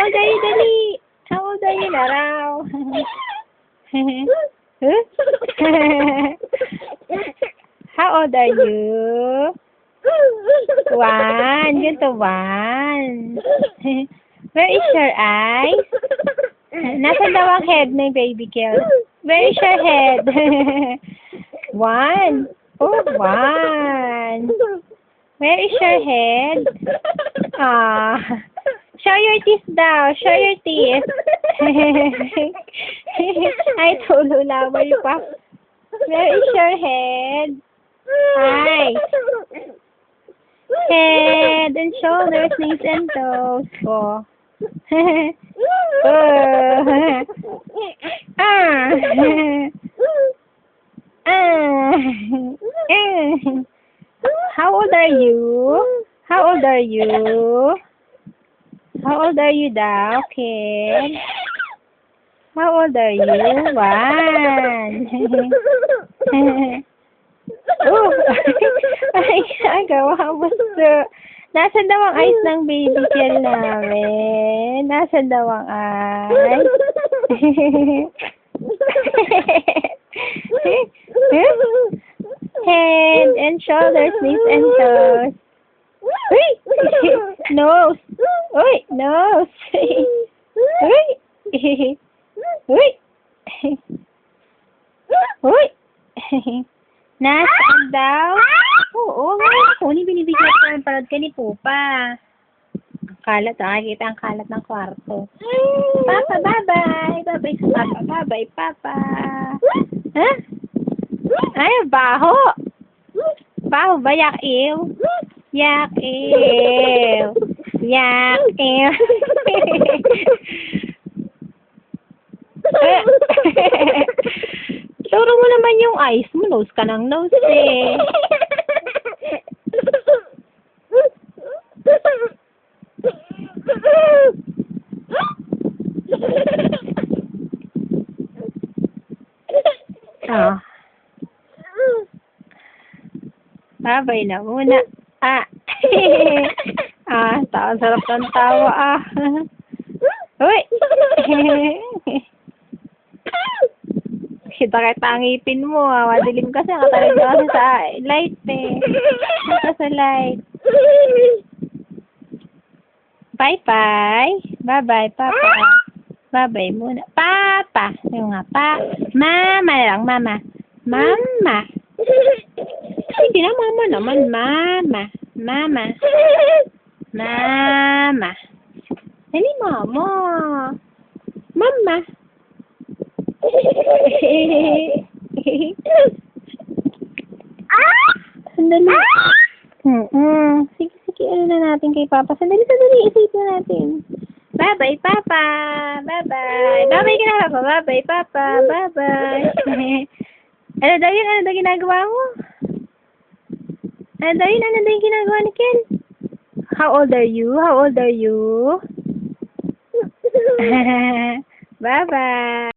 old are you, dali? How old are you na raw? How old are you? 1. Yun to 1. Where is your eyes? Nasaan daw ang head ng baby girl? Where is your head? 1. Oh, 1. Where is your head? Ah. Show your teeth daw. Show your teeth. Ay, tululawa yung pa. Where is your head? Hi. Head and shoulders, knees and toes. Oh. How old are you? How old are you? How old are you daw, kid? How old are you? 1. Oh, ay, agawa mo sa... Nasaan daw ang eyes ng baby girl namin? Nasaan daw ang eyes? Head and shoulders, knees and toes. Uy! Nose! Uy! Nose! Uy! Uy! Uy! Nasaan daw? Oo, kunin binibigyan ko ng parod ka ni Pupa. Ang kalat, nakakita ang kalat ng kwarto. Papa, bye-bye! Bye-bye sa Papa, bye-bye, Papa! Ha? Ay, baho! Baho ba? Yak-ew? Yak-ew! Yak-ew! Turo mo naman yung eyes mo. Nose ka ng nose eh. Ah. Babay na muna. Ah. Ah, sarap ng tawa ah. Uy! Kita ang ngipin mo ah. Madilim kasi. Nakatalig kasi sa light eh. Naka sa light. Bye-bye. Bye-bye, Papa. Bye-bye muna. Papa. Yung nga, pa. Mama na lang, Mama. Mama. Hindi na, Mama naman. Mama. Mama. Mama. Dali, Mama. Mama. Sandali. Sige, ano na natin kay Papa. Sandali, isipin natin. Bye-bye, Papa. Bye-bye. Bye-bye ka na, Papa. Bye-bye, Papa. Bye-bye. Ano daw yun? Ano daw ginagawa mo? Ano daw yun? Ano daw yung ginagawa ni Ken? How old are you? How old are you? Bye-bye.